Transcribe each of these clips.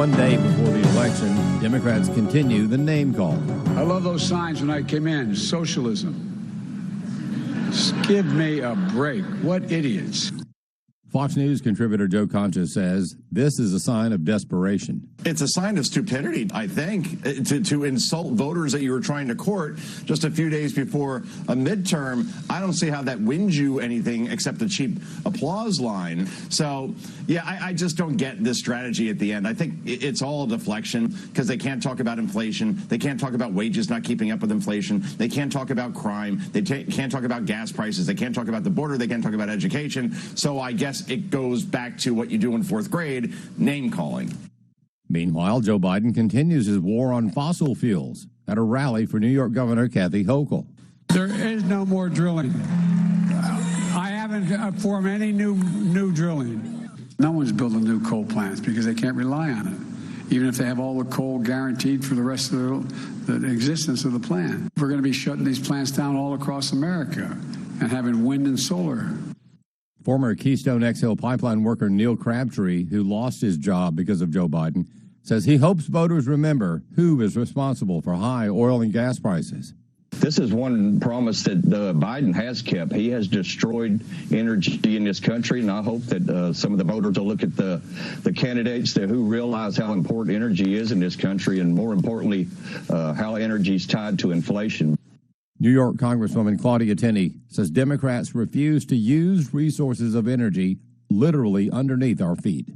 One day before the election, Democrats continue the name call. I love those signs when I came in. Socialism. Give me a break. What idiots. Fox News contributor Joe Concha says this is a sign of desperation. It's a sign of stupidity, I think, to insult voters that you were trying to court just a few days before a midterm. I don't see how that wins you anything except a cheap applause line. So, yeah, I just don't get this strategy at the end. I think it's all a deflection because they can't talk about inflation. They can't talk about wages not keeping up with inflation. They can't talk about crime. They can't talk about gas prices. They can't talk about the border. They can't talk about education. So I guess it goes back to what you do in fourth grade, name calling. Meanwhile, Joe Biden continues his war on fossil fuels at a rally for New York Governor Kathy Hochul. There is no more drilling. I haven't formed any new drilling. No one's building new coal plants because they can't rely on it, even if they have all the coal guaranteed for the rest of the existence of the plant. We're going to be shutting these plants down all across America and having wind and solar. Former Keystone XL pipeline worker Neil Crabtree, who lost his job because of Joe Biden, says he hopes voters remember who is responsible for high oil and gas prices. This is one promise that Biden has kept. He has destroyed energy in this country, and I hope that some of the voters will look at the candidates who realize how important energy is in this country, and more importantly, how energy is tied to inflation. New York Congresswoman Claudia Tenney says Democrats refuse to use resources of energy literally underneath our feet.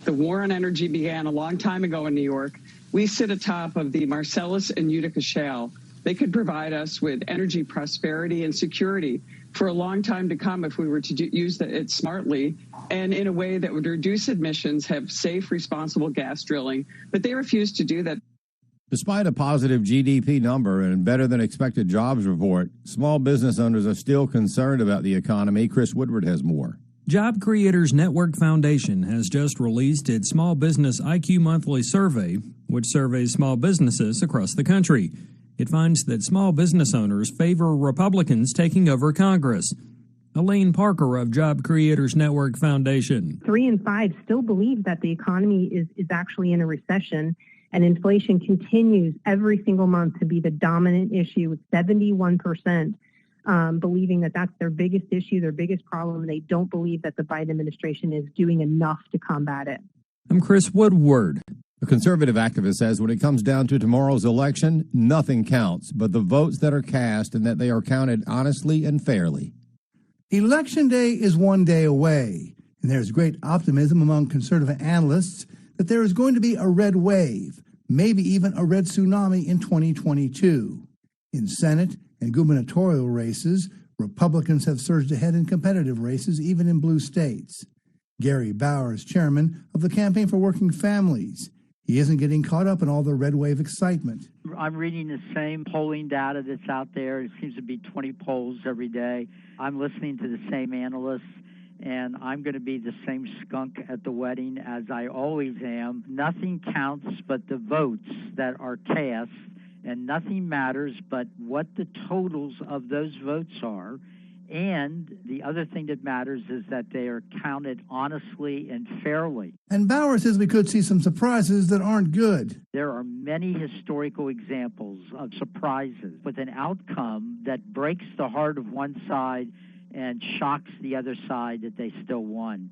The war on energy began a long time ago in New York. We sit atop of the Marcellus and Utica Shale. They could provide us with energy prosperity and security for a long time to come if we were to use it smartly and in a way that would reduce emissions, have safe, responsible gas drilling. But they refuse to do that. Despite a positive GDP number and better than expected jobs report, small business owners are still concerned about the economy. Chris Woodward has more. Job Creators Network Foundation has just released its Small Business IQ Monthly Survey, which surveys small businesses across the country. It finds that small business owners favor Republicans taking over Congress. Elaine Parker of Job Creators Network Foundation. 3 in 5 still believe that the economy is actually in a recession, and inflation continues every single month to be the dominant issue, with 71% believing that that's their biggest issue, their biggest problem. They don't believe that the Biden administration is doing enough to combat it. I'm Chris Woodward. A conservative activist says when it comes down to tomorrow's election, nothing counts but the votes that are cast and that they are counted honestly and fairly. Election day is one day away, and there's great optimism among conservative analysts that there is going to be a red wave, maybe even a red tsunami in 2022. In Senate and gubernatorial races, Republicans have surged ahead in competitive races, even in blue states. Gary Bauer is chairman of the Campaign for Working Families. He isn't getting caught up in all the red wave excitement. I'm reading the same polling data that's out there. It seems to be 20 polls every day. I'm listening to the same analysts, and I'm going to be the same skunk at the wedding as I always am. Nothing counts but the votes that are cast, and nothing matters but what the totals of those votes are. And the other thing that matters is that they are counted honestly and fairly. And Bauer says we could see some surprises that aren't good. There are many historical examples of surprises with an outcome that breaks the heart of one side and shocks the other side that they still won.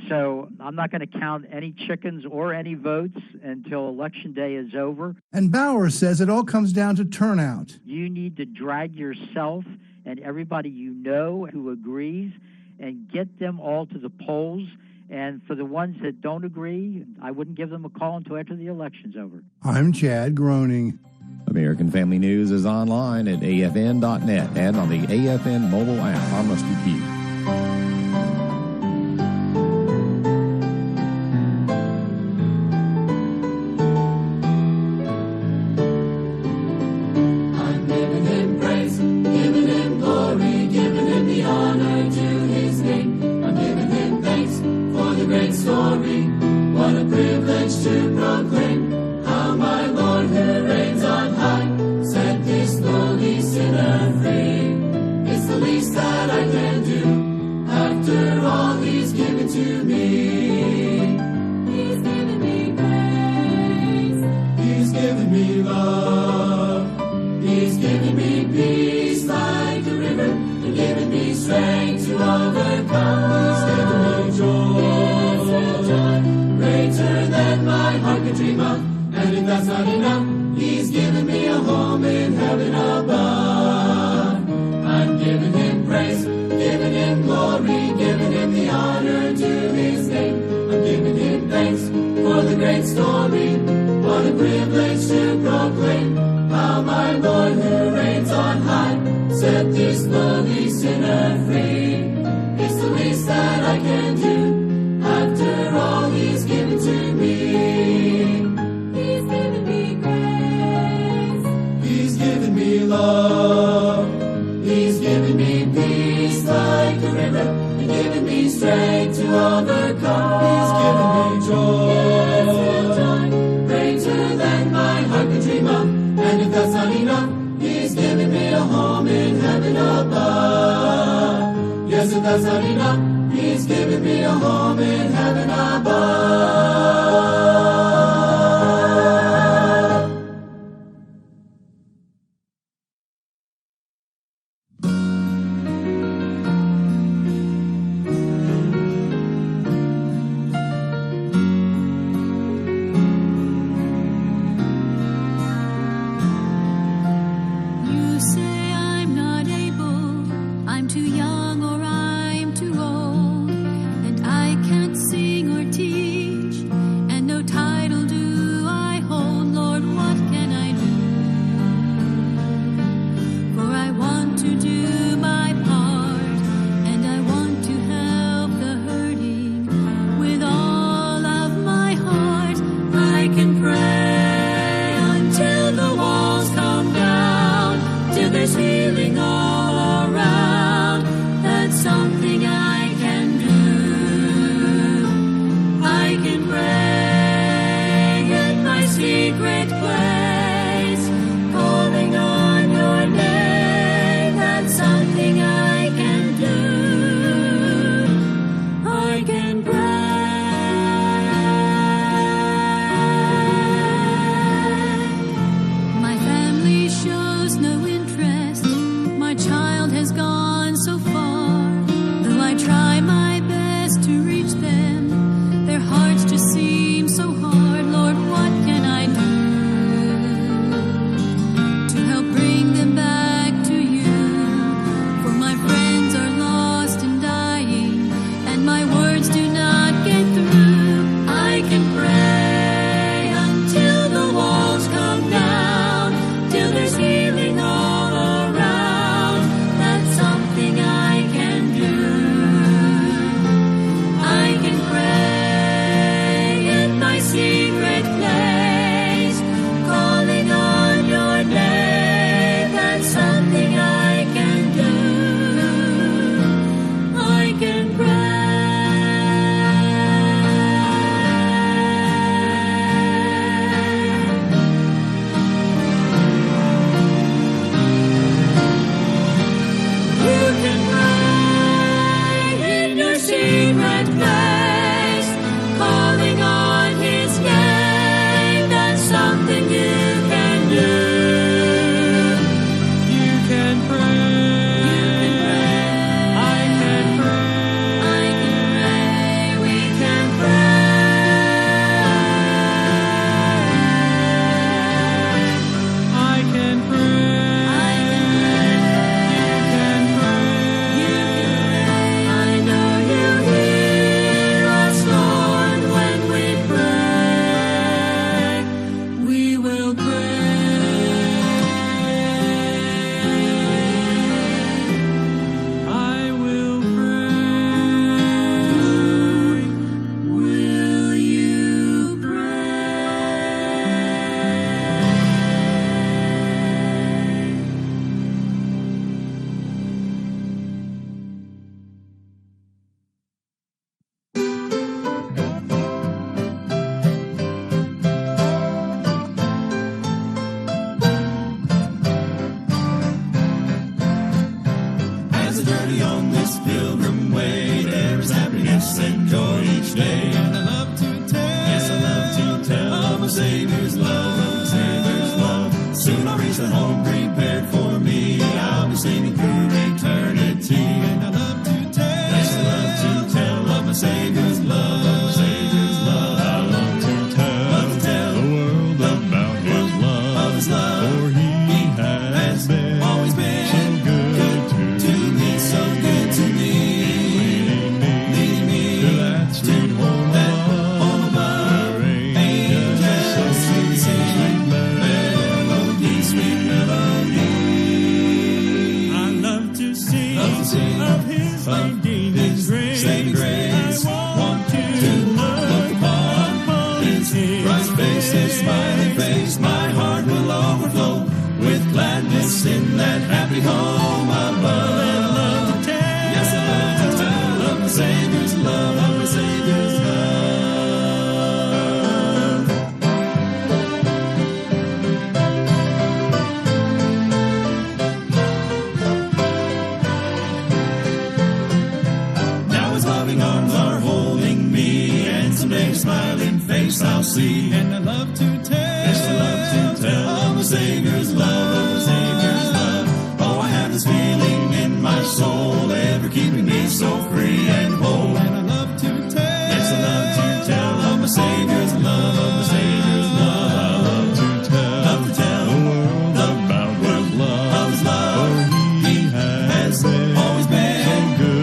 So I'm not going to count any chickens or any votes until Election Day is over. And Bauer says it all comes down to turnout. You need to drag yourself and everybody you know who agrees and get them all to the polls. And for the ones that don't agree, I wouldn't give them a call until after the election's over. I'm Chad Groening. American Family News is online at afn.net and on the AFN mobile app. I'm Rusty Pugh. After all he's given to me, he's given me praise. if that's not enough, he's given me a home in heaven above. I'm giving him praise, giving him glory, giving him the honor to his name. I'm giving him thanks for the great story. What a privilege to proclaim how my Lord who reigns on high set this lowly sinner free. It's the least that I can do after all he's given to me. He's given me grace. He's given me love. He's given me peace like a river and given me strength to overcome. He's given me joy. Yes, joy greater than my heart could dream of. And if that's not enough, he's given me a home in heaven above. Yes, if that's not enough, he's given me a home in heaven above. You say I'm not able, I'm too young or I'm too old, and I can't sing or teach, and no title do I hold. Lord, what can I do? For I want to do my part, and I want to help the hurting with all of my heart. I can pray until the walls come down, till there's healing all around. That's something I can do. I can pray in my secret place, calling on your name. That's something I can do. I can pray. My family shows no interest. My child has gone so far. Though I try my best to reach them, their hearts just seem so hard. Lord, what can I do to help bring them back to you? For my friends are lost and dying, and my words do not get through. I can pray until the walls come down, till there's healing all around. That's something I can do. I can pray in my secret place, calling on your name. That's something I can do. I can pray. You can pray in your secret place, calling on his name. That's something you can do. You can pray. I can pray. I can pray. We can pray. I can pray. I can pray. You can pray. I know you hear us, Lord, when we pray. We will pray. I will pray. Will you As I journey on this pilgrim way, there is happiness and joy each day. And I love to tell, yes, I love to tell of my Savior's love, of my Savior's love. Soon I'll reach the home prepared for me. I'll be singing through eternity. And I love to tell, yes, I love to tell of my Savior's love, of my Savior's love. I love to tell the world about face I'll see. And I love to tell, yes, I love to tell of my Savior's love, of my Savior's love. Oh, I have this feeling in my soul, ever keeping me so free and whole. And I love to tell, yes, I love to tell of my Savior's love, of my Savior's love. I love to tell the world about His love, of His love. For He has always been so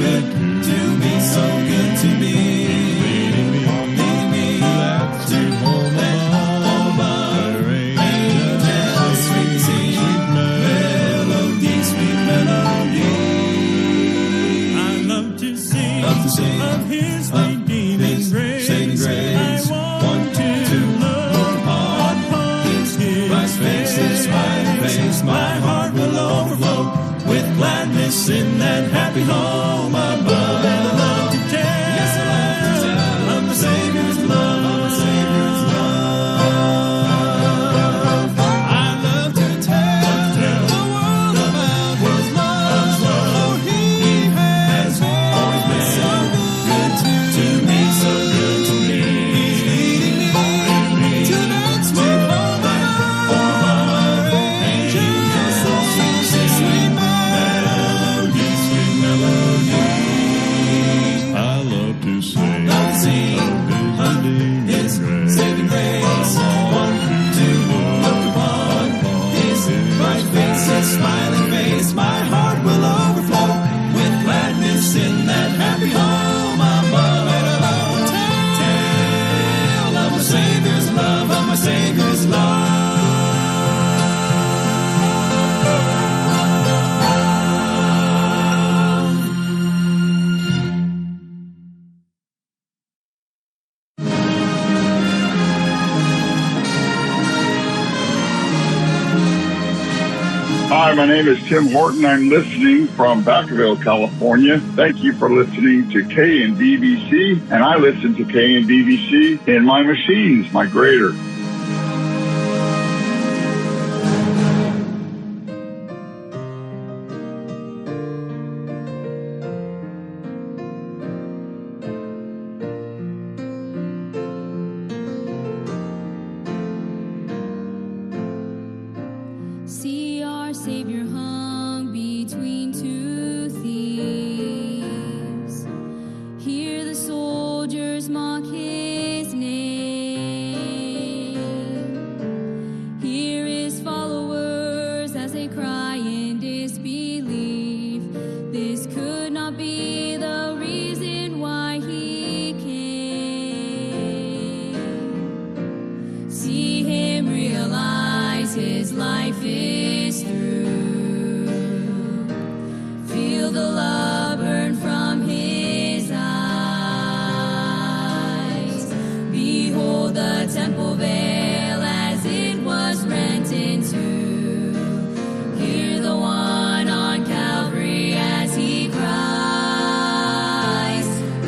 good to me, so good to me. Leading me to home above, where angels sweet sing melody, sweet melody. I love to sing of His redeeming grace. I want to look upon His face, smiling face. My heart will overflow with gladness in that happy home above. And I love to tell, yes, I love to tell of my Savior's love, of my Savior's love. I love to tell the world about His love, for He has always been so good to me, so good to me. He's leading me to that sweet home above, where angels sing sweet melody, sweet melody. I love to sing of His saving grace. I want to look upon His bright face, His smiling face. My heart will overflow with gladness in that happy home above. And I love to tell of my Savior's love, of my Savior's love. Hi, my name is Tim Horton. I'm listening from Vacaville, California. Thank you for listening to KNVBC, and I listen to KNVBC in my machines, my grader. See our Savior hung between two thieves. Hear the soldiers mock His name. Hear His followers as they cry in disbelief. This could not be the reason why He came. See Him realize His life is through. Feel the love burn from His eyes. Behold the temple veil as it was rent in two. Hear the one on Calvary as He cries.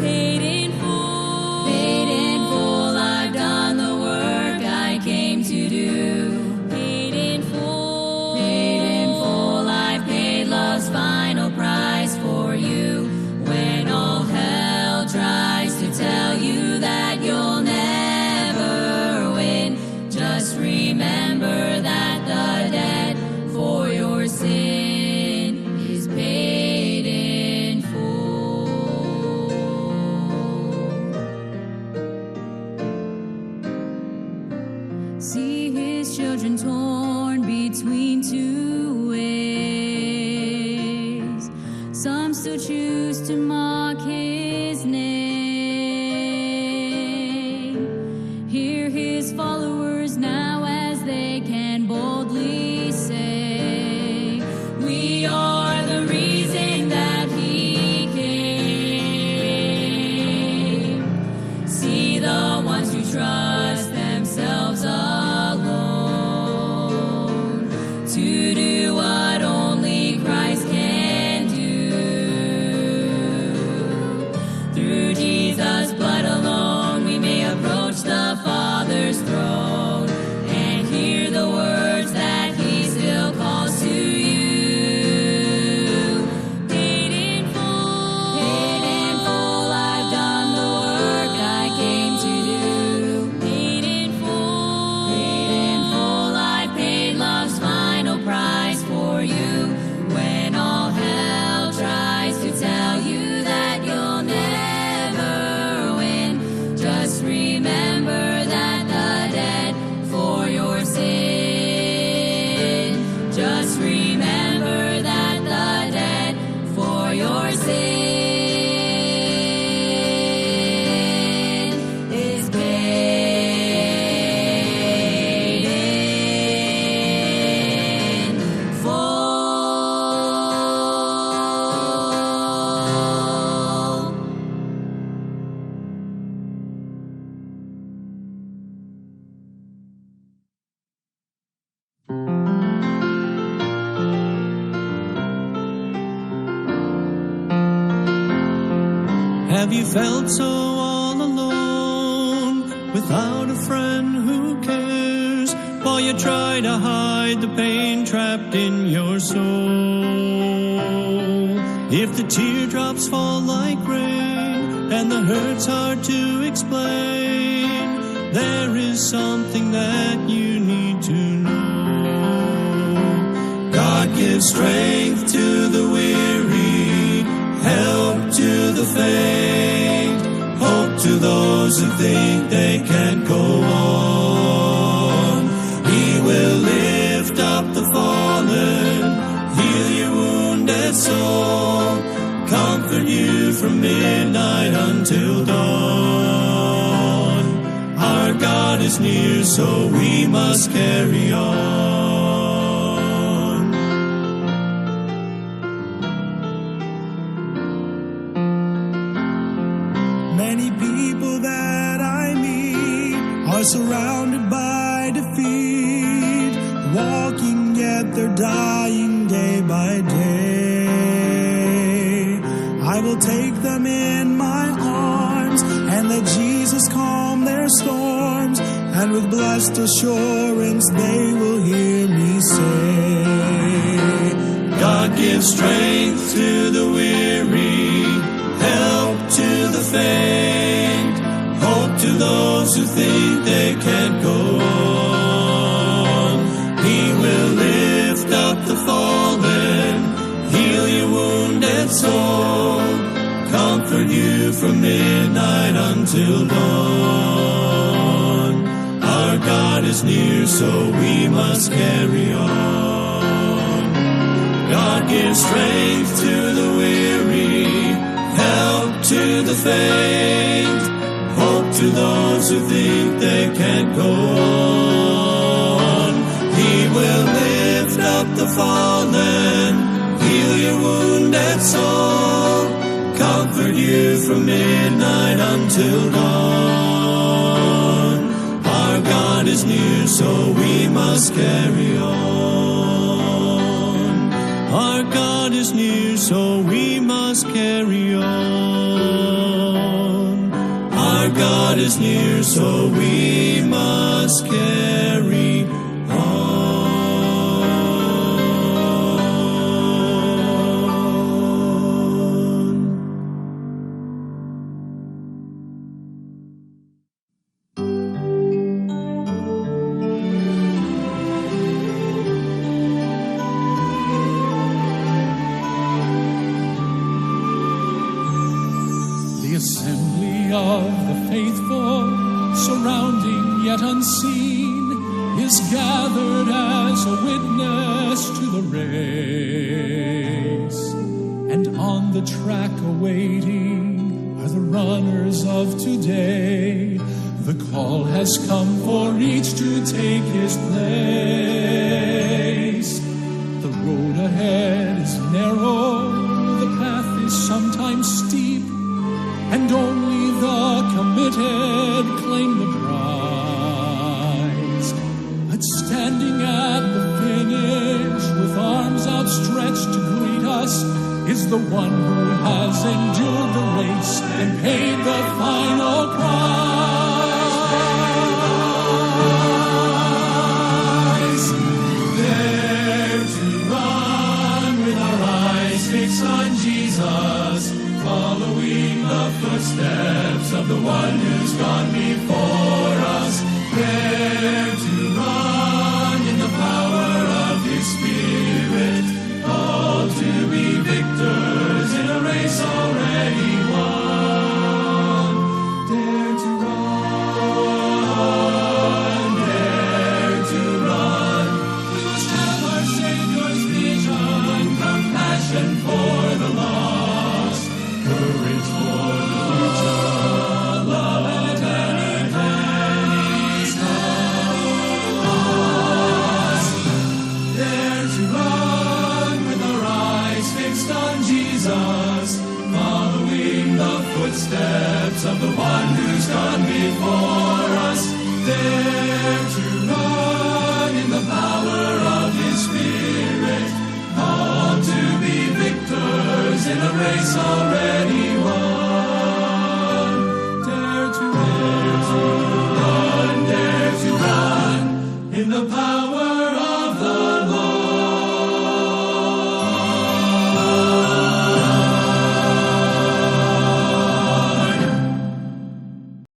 Paid in full, I've done the work I came to do. Paid in full, I've paid love's final price for you. When all hell tries to tell you that you'll never win, just remember that the debt for your sin is paid in full. See His children torn between two ways. Some still choose to mock His name. Hear His followers now as they can boldly say, we are the reason that He came. See the ones who trust themselves alone to do what only Christ can do. Through Jesus' blood alone, we may approach the Father's throne and hear the words that He still calls to you. Paid in full, I've done the work I came to do. Have you felt so all alone, without a friend who cares, while you try to hide the pain trapped in your soul? If the teardrops fall like rain and the hurt's hard to explain, there is something that you need to know. God gives strength to the weary, help to the faint, hope to those who think they can't go on. He will lift up the fallen, heal your wounded soul, comfort you from midnight until dawn. Our God is near, so we must carry on. Many people that I meet are surrounded by defeat, walking yet they're dying day by day. I will take them in my arms and let Jesus calm their storms, and with blessed assurance they will hear me say, God gives strength to the weary, help to the faint, hope to those who think they can't go on. He will lift up the fallen, heal your wounded soul, comfort you from midnight until dawn. Our God is near, so we must carry on. God gives strength to the weary, help to the faint, hope to those who think they can't go on. He will lift up the fallen, heal your wounded soul, comfort you from midnight until dawn. Our God is near, so we must carry on. Our God is near, so we must carry on. Our God is near, so we must carry on. Assembly of the faithful, surrounding yet unseen, is gathered as a witness to the race. And on the track awaiting are the runners of today. The call has come for each to take his place. The road ahead is narrow, the path is sometimes steep, and only the committed claim the prize. But standing at the finish with arms outstretched to greet us is the one who has endured the race and paid the final price. There to run with our eyes fixed on Jesus, following the footsteps of the one who's gone before us. There to run in the power of his Spirit, called to be victors in a race already won. Dare to run, dare to run. We must have our Savior's vision, compassion for the lost, courage for the future, love and eternity's cause. Dare to run with our eyes fixed on Jesus, following the footsteps of the one who's gone before us. Dare